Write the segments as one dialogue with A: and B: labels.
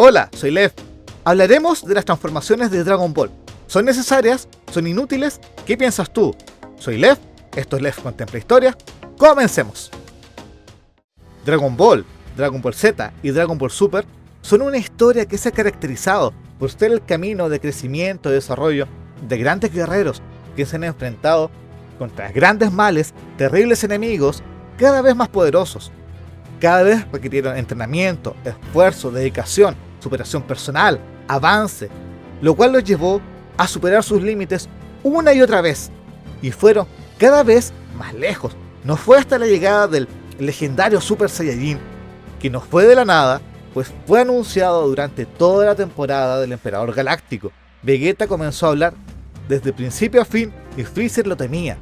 A: Hola, soy Lev. Hablaremos de las transformaciones de Dragon Ball. ¿Son necesarias? ¿Son inútiles? ¿Qué piensas tú? Soy Lev, esto es Lev Contempla Historia. ¡Comencemos! Dragon Ball Z y Dragon Ball Super son una historia que se ha caracterizado por ser el camino de crecimiento y desarrollo de grandes guerreros que se han enfrentado contra grandes males, terribles enemigos, cada vez más poderosos. Cada vez requirieron entrenamiento, esfuerzo, dedicación, superación personal, avance, lo cual los llevó a superar sus límites una y otra vez, y fueron cada vez más lejos. No fue hasta la llegada del legendario Super Saiyajin, que no fue de la nada, pues fue anunciado durante toda la temporada del Emperador Galáctico. Vegeta comenzó a hablar desde principio a fin y Freezer lo temía.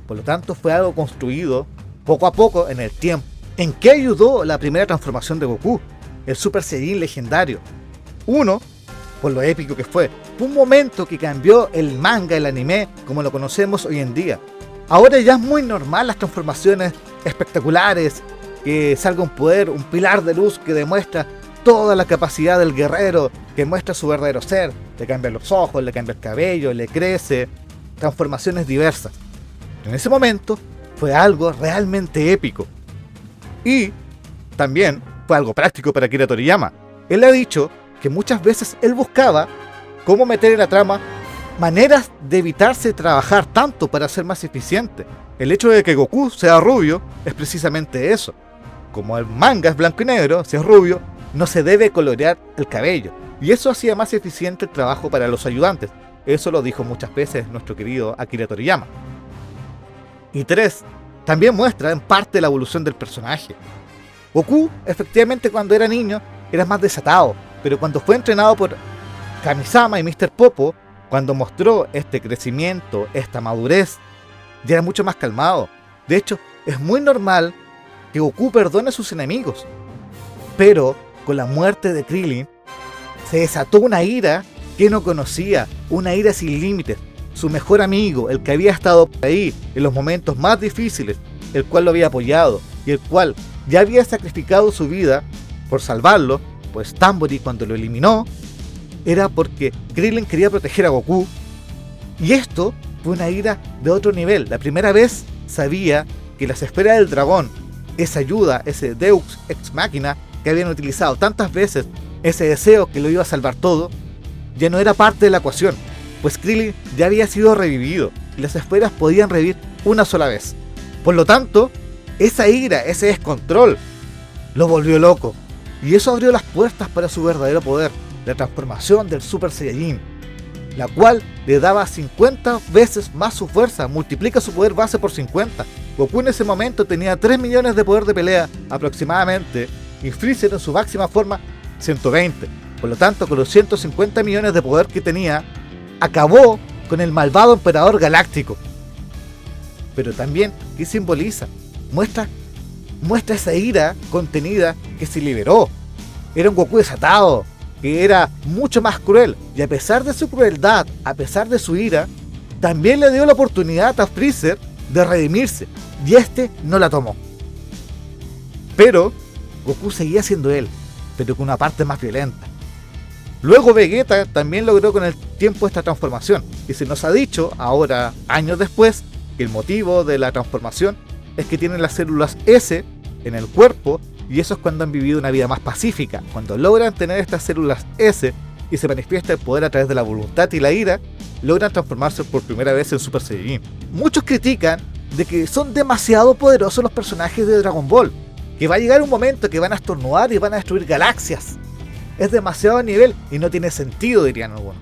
A: Por lo tanto, fue algo construido poco a poco en el tiempo. ¿En qué ayudó la primera transformación de Goku? El Super Saiyajin legendario. Uno, por lo épico que fue un momento que cambió el manga, el anime, como lo conocemos hoy en día. Ahora ya es muy normal las transformaciones espectaculares, que salga un poder, un pilar de luz que demuestra toda la capacidad del guerrero, que muestra su verdadero ser, le cambia los ojos, le cambia el cabello, le crece, transformaciones diversas. En ese momento fue algo realmente épico. Y también fue algo práctico para Akira Toriyama. Él ha dicho que muchas veces él buscaba cómo meter en la trama maneras de evitarse trabajar tanto para ser más eficiente. El hecho de que Goku sea rubio es precisamente eso. Como el manga es blanco y negro, si es rubio, no se debe colorear el cabello. Y eso hacía más eficiente el trabajo para los ayudantes. Eso lo dijo muchas veces nuestro querido Akira Toriyama. Y 3, también muestra en parte la evolución del personaje. Goku, efectivamente, cuando era niño, era más desatado, pero cuando fue entrenado por Kamisama y Mr. Popo, cuando mostró este crecimiento, esta madurez, ya era mucho más calmado. De hecho, es muy normal que Goku perdone a sus enemigos. Pero con la muerte de Krillin, se desató una ira que no conocía, una ira sin límites. Su mejor amigo, el que había estado ahí en los momentos más difíciles, el cual lo había apoyado y el cual ya había sacrificado su vida por salvarlo, pues Tambori, cuando lo eliminó, era porque Krillin quería proteger a Goku. Y esto fue una ira de otro nivel. La primera vez sabía que las esferas del dragón, esa ayuda, ese Deus Ex Machina que habían utilizado tantas veces, ese deseo que lo iba a salvar todo, ya no era parte de la ecuación, pues Krillin ya había sido revivido y las esferas podían revivir una sola vez. Por lo tanto, esa ira, ese descontrol, lo volvió loco, y eso abrió las puertas para su verdadero poder, la transformación del Super Saiyajin, la cual le daba 50 veces más su fuerza, multiplica su poder base por 50. Goku en ese momento tenía 3 millones de poder de pelea aproximadamente, y Freezer en su máxima forma 120. Por lo tanto, con los 150 millones de poder que tenía, acabó con el malvado Emperador Galáctico. Pero también, ¿qué simboliza? Muestra esa ira contenida que se liberó. Era un Goku desatado, que era mucho más cruel, y a pesar de su crueldad, a pesar de su ira, también le dio la oportunidad a Freezer de redimirse, y este no la tomó. Pero Goku seguía siendo él, pero con una parte más violenta. Luego Vegeta también logró con el tiempo esta transformación, y se nos ha dicho ahora, años después, que el motivo de la transformación es que tienen las células S en el cuerpo, y eso es cuando han vivido una vida más pacífica. Cuando logran tener estas células S y se manifiesta el poder a través de la voluntad y la ira, logran transformarse por primera vez en Super Saiyajin. Muchos critican de que son demasiado poderosos los personajes de Dragon Ball, que va a llegar un momento que van a estornudar y van a destruir galaxias. Es demasiado a nivel y no tiene sentido, dirían algunos.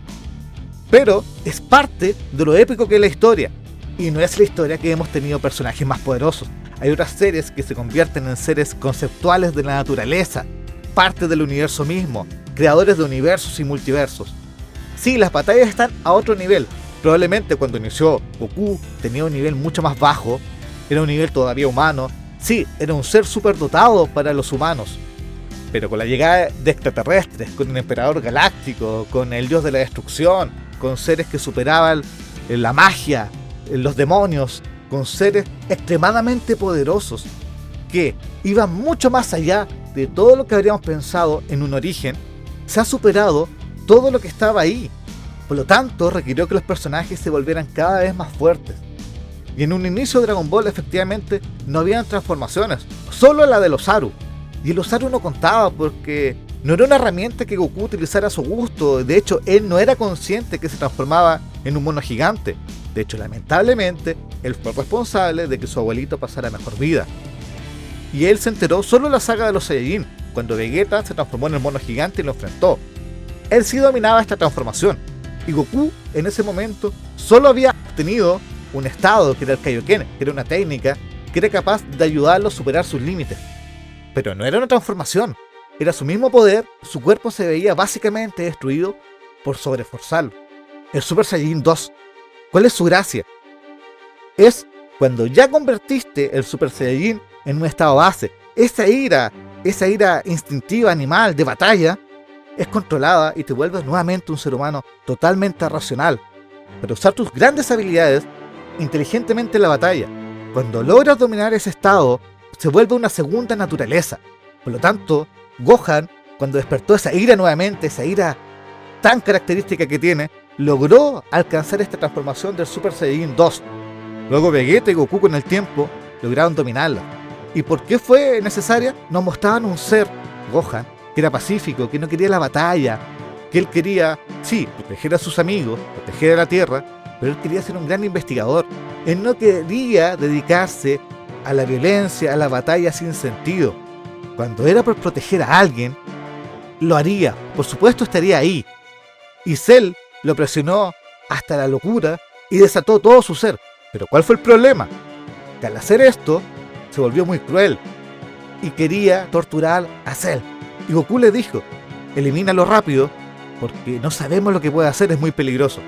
A: Pero es parte de lo épico que es la historia. Y no es la historia que hemos tenido personajes más poderosos. Hay otras series que se convierten en seres conceptuales de la naturaleza, parte del universo mismo, creadores de universos y multiversos. Sí, las batallas están a otro nivel. Probablemente cuando inició Goku tenía un nivel mucho más bajo, era un nivel todavía humano. Sí, era un ser superdotado para los humanos. Pero con la llegada de extraterrestres, con el Emperador Galáctico, con el Dios de la Destrucción, con seres que superaban la magia, los demonios, con seres extremadamente poderosos, que iban mucho más allá de todo lo que habríamos pensado en un origen, se ha superado todo lo que estaba ahí. Por lo tanto, requirió que los personajes se volvieran cada vez más fuertes. Y en un inicio de Dragon Ball efectivamente no habían transformaciones, solo la del Osaru. Y el Osaru no contaba porque no era una herramienta que Goku utilizara a su gusto. De hecho, él no era consciente que se transformaba en un mono gigante. De hecho, lamentablemente, él fue responsable de que su abuelito pasara mejor vida. Y él se enteró solo en la saga de los Saiyajin, cuando Vegeta se transformó en el mono gigante y lo enfrentó. Él sí dominaba esta transformación, y Goku en ese momento solo había obtenido un estado que era el Kaioken, que era una técnica que era capaz de ayudarlo a superar sus límites. Pero no era una transformación, era su mismo poder, su cuerpo se veía básicamente destruido por sobreforzarlo. El Super Saiyajin 2, ¿cuál es su gracia? Es cuando ya convertiste el Super Saiyajin en un estado base, esa ira instintiva animal de batalla es controlada y te vuelves nuevamente un ser humano totalmente racional para usar tus grandes habilidades inteligentemente en la batalla. Cuando logras dominar ese estado, se vuelve una segunda naturaleza. Por lo tanto, Gohan, cuando despertó esa ira nuevamente, esa ira tan característica que tiene, logró alcanzar esta transformación del Super Saiyajin 2. Luego Vegeta y Goku con el tiempo lograron dominarla. ¿Y por qué fue necesaria? Nos mostraban un ser, Gohan, que era pacífico, que no quería la batalla, que él quería, sí, proteger a sus amigos, proteger a la Tierra, pero él quería ser un gran investigador. Él no quería dedicarse a la violencia, a la batalla sin sentido. Cuando era por proteger a alguien, lo haría, por supuesto estaría ahí. Y Cell lo presionó hasta la locura y desató todo su ser. Pero ¿cuál fue el problema? Que al hacer esto, se volvió muy cruel y quería torturar a Cell. Y Goku le dijo, elimínalo rápido, porque no sabemos lo que puede hacer, es muy peligroso.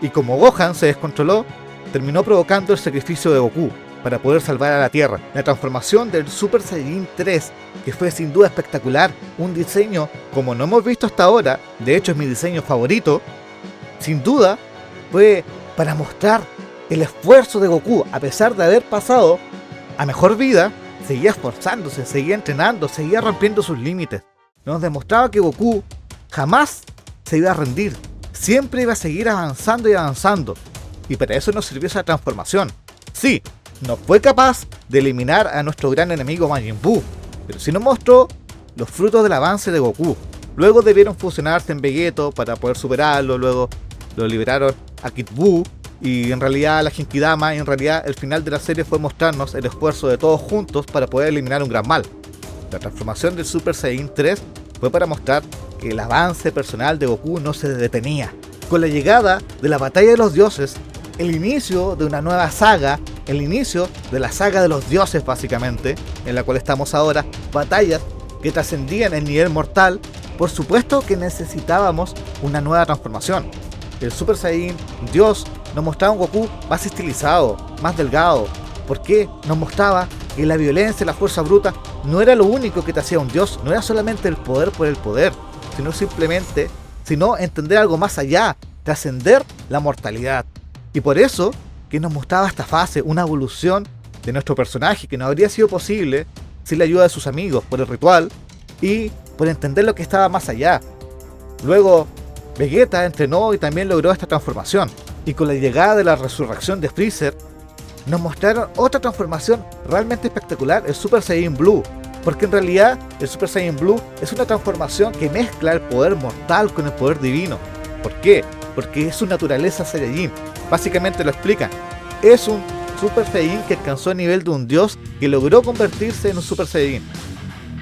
A: Y como Gohan se descontroló, terminó provocando el sacrificio de Goku para poder salvar a la Tierra. La transformación del Super Saiyajin 3, que fue sin duda espectacular, un diseño como no hemos visto hasta ahora, de hecho es mi diseño favorito, sin duda fue para mostrar el esfuerzo de Goku. A pesar de haber pasado a mejor vida, seguía esforzándose, seguía entrenando, seguía rompiendo sus límites. Nos demostraba que Goku jamás se iba a rendir, siempre iba a seguir avanzando y avanzando. Y para eso nos sirvió esa transformación. Sí, no fue capaz de eliminar a nuestro gran enemigo Majin Buu, pero sí nos mostró los frutos del avance de Goku. Luego debieron fusionarse en Vegeto para poder superarlo, luego lo liberaron a Kid Buu, y en realidad la Genkidama, y en realidad el final de la serie fue mostrarnos el esfuerzo de todos juntos para poder eliminar un gran mal. La transformación del Super Saiyajin 3 fue para mostrar que el avance personal de Goku no se detenía. Con la llegada de la batalla de los dioses, el inicio de una nueva saga, el inicio de la saga de los dioses básicamente, en la cual estamos ahora, batallas que trascendían el nivel mortal, por supuesto que necesitábamos una nueva transformación. El Super Saiyajin Dios nos mostraba un Goku más estilizado, más delgado. ¿Por qué? Nos mostraba que la violencia y la fuerza bruta no era lo único que te hacía un dios, no era solamente el poder por el poder, sino entender algo más allá, trascender la mortalidad. Y por eso que nos mostraba esta fase, una evolución de nuestro personaje que no habría sido posible sin la ayuda de sus amigos, por el ritual y por entender lo que estaba más allá. Luego Vegeta entrenó y también logró esta transformación. Y con la llegada de la resurrección de Freezer, nos mostraron otra transformación realmente espectacular, el Super Saiyan Blue. Porque en realidad el Super Saiyan Blue es una transformación que mezcla el poder mortal con el poder divino. ¿Por qué? Porque es su naturaleza Saiyajin. Básicamente lo explican. Es un Super Saiyajin que alcanzó el nivel de un dios que logró convertirse en un Super Saiyajin.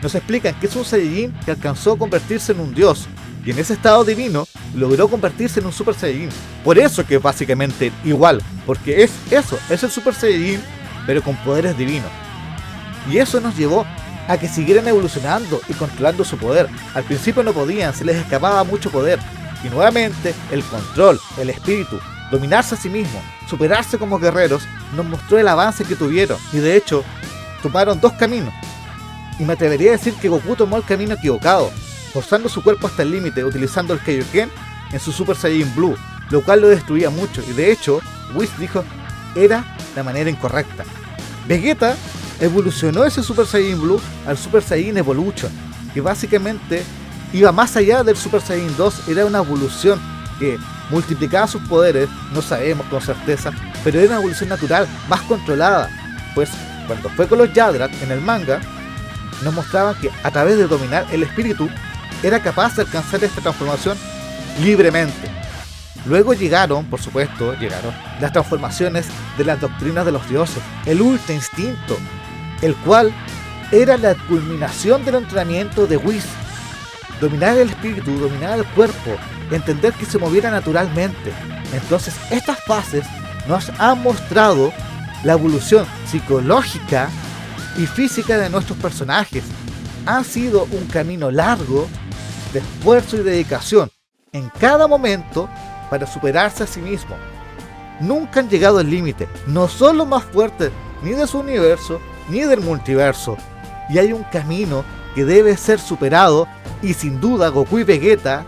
A: Nos explican que es un Saiyajin que alcanzó a convertirse en un dios. Y en ese estado divino logró convertirse en un Super Saiyajin. Por eso que es básicamente igual. Porque es eso, es el Super Saiyajin, pero con poderes divinos. Y eso nos llevó a que siguieran evolucionando y controlando su poder. Al principio no podían, se les escapaba mucho poder. Y nuevamente el control, el espíritu, dominarse a sí mismo, superarse como guerreros, nos mostró el avance que tuvieron. Y de hecho, tomaron dos caminos. Y me atrevería a decir que Goku tomó el camino equivocado, forzando su cuerpo hasta el límite, utilizando el Kaioken en su Super Saiyan Blue, lo cual lo destruía mucho. Y de hecho, Whis dijo, era la manera incorrecta. Vegeta evolucionó ese Super Saiyan Blue al Super Saiyan Evolution, que básicamente iba más allá del Super Saiyan 2, era una evolución que multiplicaba sus poderes, no sabemos con certeza, pero era una evolución natural, más controlada, pues cuando fue con los Yadrat en el manga, nos mostraban que a través de dominar el espíritu, era capaz de alcanzar esta transformación libremente. Luego por supuesto, las transformaciones de las doctrinas de los dioses, el Ultra Instinto, el cual era la culminación del entrenamiento de Whis. Dominar el espíritu, dominar el cuerpo, entender que se moviera naturalmente. Entonces, estas fases nos han mostrado la evolución psicológica y física de nuestros personajes. Ha sido un camino largo de esfuerzo y dedicación en cada momento para superarse a sí mismo. Nunca han llegado al límite, no son los más fuertes ni de su universo ni del multiverso, y hay un camino que debe ser superado, y sin duda Goku y Vegeta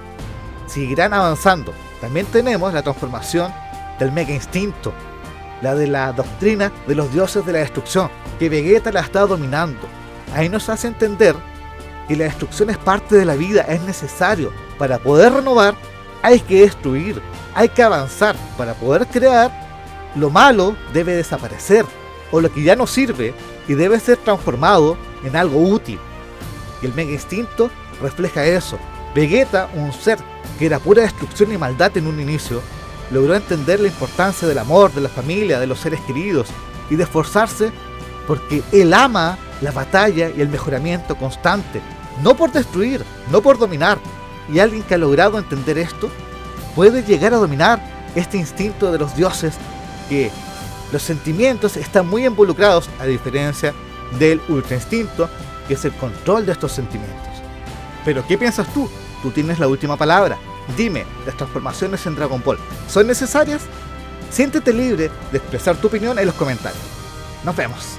A: seguirán avanzando. También tenemos la transformación del Mega Instinto, la de la doctrina de los dioses de la destrucción, que Vegeta la está dominando. Ahí nos hace entender que la destrucción es parte de la vida, es necesario. Para poder renovar hay que destruir, hay que avanzar. Para poder crear, lo malo debe desaparecer, o lo que ya no sirve y debe ser transformado en algo útil. Y el Mega Instinto refleja eso. Vegeta, un ser que era pura destrucción y maldad en un inicio, logró entender la importancia del amor, de la familia, de los seres queridos, y de esforzarse porque él ama la batalla y el mejoramiento constante, no por destruir, no por dominar. Y alguien que ha logrado entender esto puede llegar a dominar este instinto de los dioses, que los sentimientos están muy involucrados, a diferencia del Ultra Instinto, que es el control de estos sentimientos. Pero ¿qué piensas tú? Tú tienes la última palabra. Dime, ¿las transformaciones en Dragon Ball son necesarias? Siéntete libre de expresar tu opinión en los comentarios. Nos vemos.